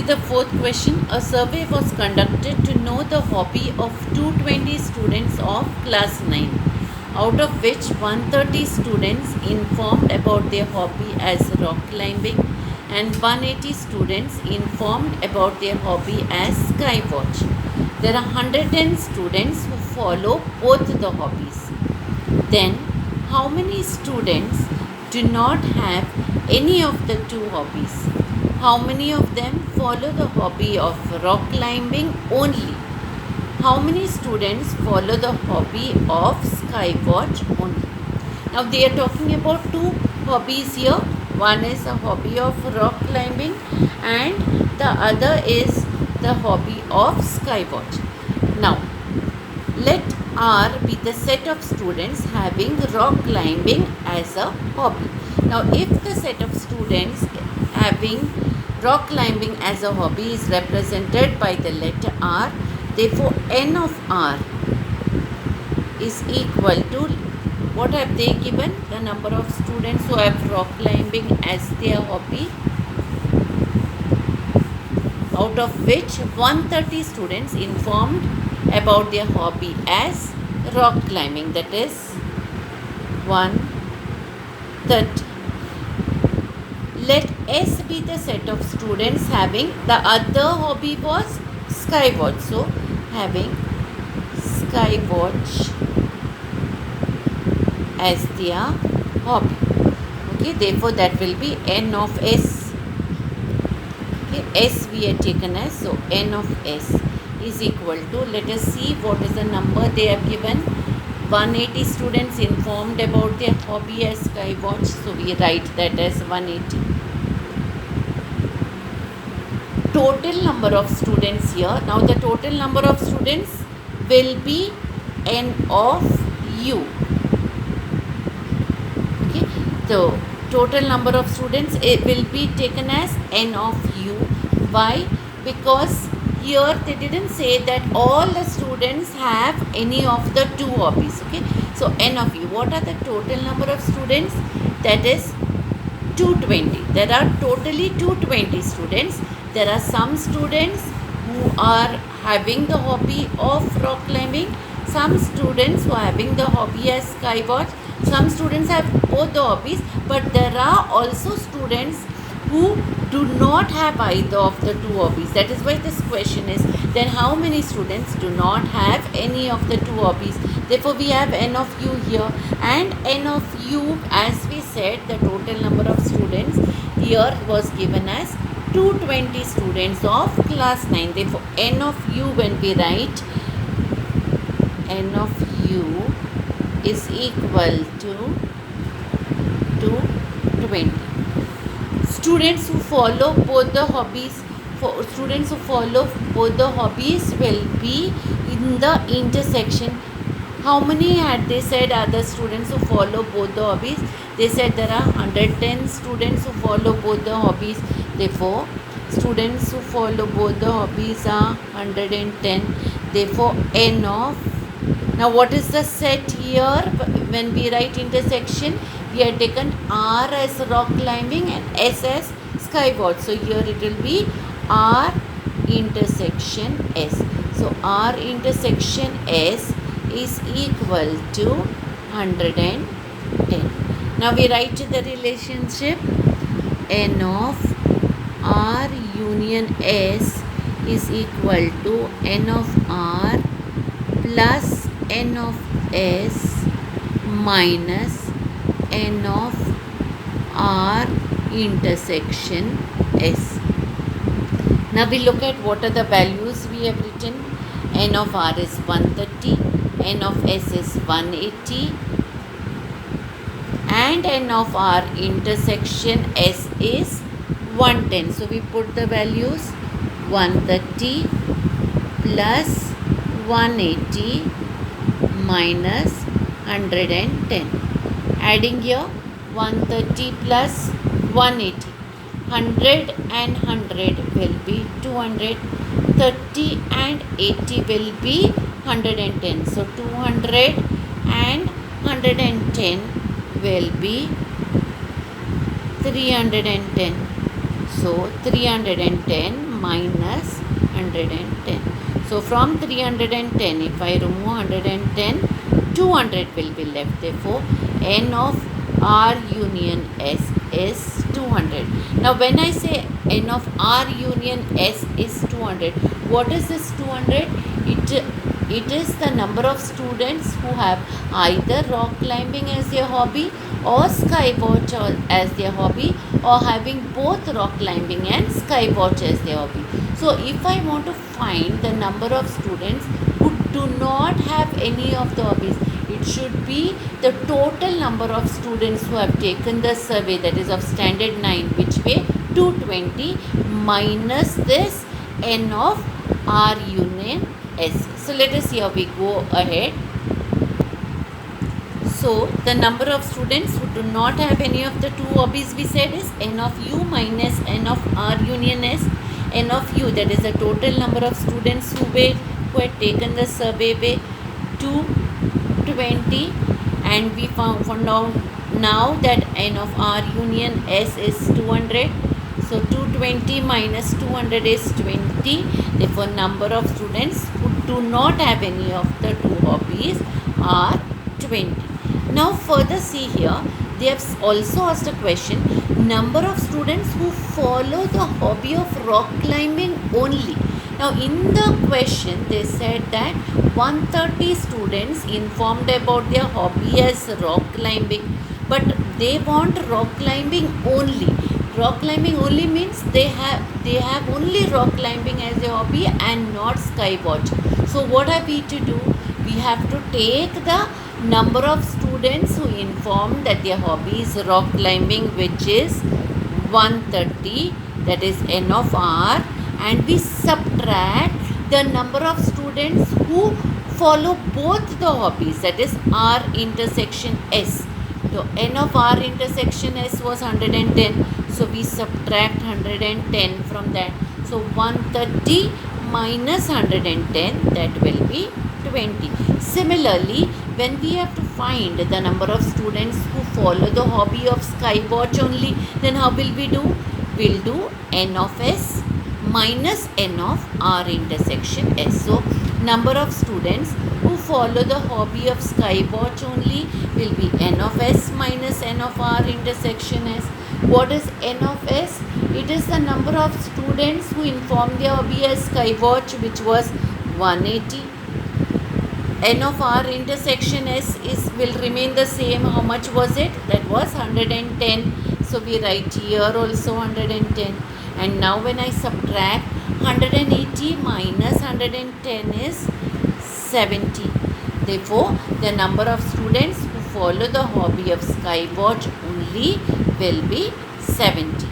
See the fourth question. A survey was conducted to know the hobby of 220 students of class 9, out of which 130 students informed about their hobby as rock climbing and 180 students informed about their hobby as skywatch. There are 110 students who follow both the hobbies. Then, how many students do not have any of the two hobbies? How many of them follow the hobby of rock climbing only? How many students follow the hobby of skywatch only? Now they are talking about two hobbies here. One is a hobby of rock climbing and the other is the hobby of skywatch. Now let R be the set of students having rock climbing as a hobby. Now if the set of students having rock climbing as a hobby is represented by the letter R, therefore n of R is equal to, what have they given? The number of students who have rock climbing as their hobby, out of which 130 students informed about their hobby as rock climbing, that is 130. Let S be the set of students having the other hobby was skywatch. So having skywatch as their hobby. Okay, therefore that will be n of S. Okay, S we have taken as, so n of S is equal to, let us see what is the number they have given. 180 students informed about their hobby as skywatch, so we write that as 180. Total number of students here. Now the total number of students will be n of u. Okay, so total number of students, it will be taken as n of u. Why? Because here they didn't say that all the students have any of the two hobbies. Okay, so n of u. What are the total number of students? That is 220. There are totally 220 students. There are some students who are having the hobby of rock climbing, some students who are having the hobby as skywatch, some students have both the hobbies, but there are also students who do not have either of the two hobbies. That is why this question is, then how many students do not have any of the two hobbies? Therefore we have n of u here, and n of u, as we said, the total number of students here was given as 220 students of class 9. Therefore n of u, when we write n of u is equal to 220. Students who follow both the hobbies, students who follow both the hobbies will be in the intersection. How many had they said are the students who follow both the hobbies? They said there are 110 students who follow both the hobbies. Therefore, students who follow both the hobbies are 110. Therefore, n of, now what is the set here? When we write intersection, we have taken R as rock climbing and S as skywatch. So here it will be R intersection S. So R intersection S is equal to 110. Now we write the relationship n of R union S is equal to n of R plus n of S minus n of R intersection S. Now we look at what are the values we have written. N of R is 130, n of S is 180, and n of R intersection S is 110. So we put the values 130 plus 180 minus 110. Adding here 130 plus 180. 100 and 100 will be 200. 30 and 80 will be 110. So 200 and 110 will be 310. So 310 minus 110. So from 310, if I remove 110, 200 will be left. Therefore, n of R union S is 200. Now when I say n of R union S is 200, what is this 200? It is the number of students who have either rock climbing as their hobby or skywatch as their hobby, or having both rock climbing and skywatch as their hobby. So if I want to find the number of students who do not have any of the hobbies, it should be the total number of students who have taken the survey, that is of standard 9, which way 220 minus this n of R union S. So let us see how we go ahead. So the number of students who do not have any of the two hobbies, we said, is n of u minus n of R union S. N of u, that is the total number of students who had taken the survey, by 220, and we found out now that n of R union S is 200. So 220 minus 200 is 20. Therefore, number of students who do not have any of the two hobbies are 20. Now further see here, they have also asked a question, number of students who follow the hobby of rock climbing only. Now in the question they said that 130 students informed about their hobby as rock climbing, but they want rock climbing only. Rock climbing only means they have only rock climbing as a hobby and not skywatch. So what are we to do? We have to take the number of students who inform that their hobby is rock climbing, which is 130, that is n of R, and we subtract the number of students who follow both the hobbies, that is R intersection S. So n of R intersection S was 110, so we subtract 110 from that. So 130 minus 110, that will be 20. Similarly, when we have to find the number of students who follow the hobby of skywatch only, then how will we do? We'll do n of S minus n of R intersection S. So number of students who follow the hobby of skywatch only will be n of S minus n of R intersection S. What is n of S? It is the number of students who inform their hobby as skywatch, which was 180. N of R intersection S will remain the same. How much was it? That was 110. So we write here also 110. And now when I subtract, 180 minus 110 is 70. Therefore, the number of students who follow the hobby of skywatch only will be 70.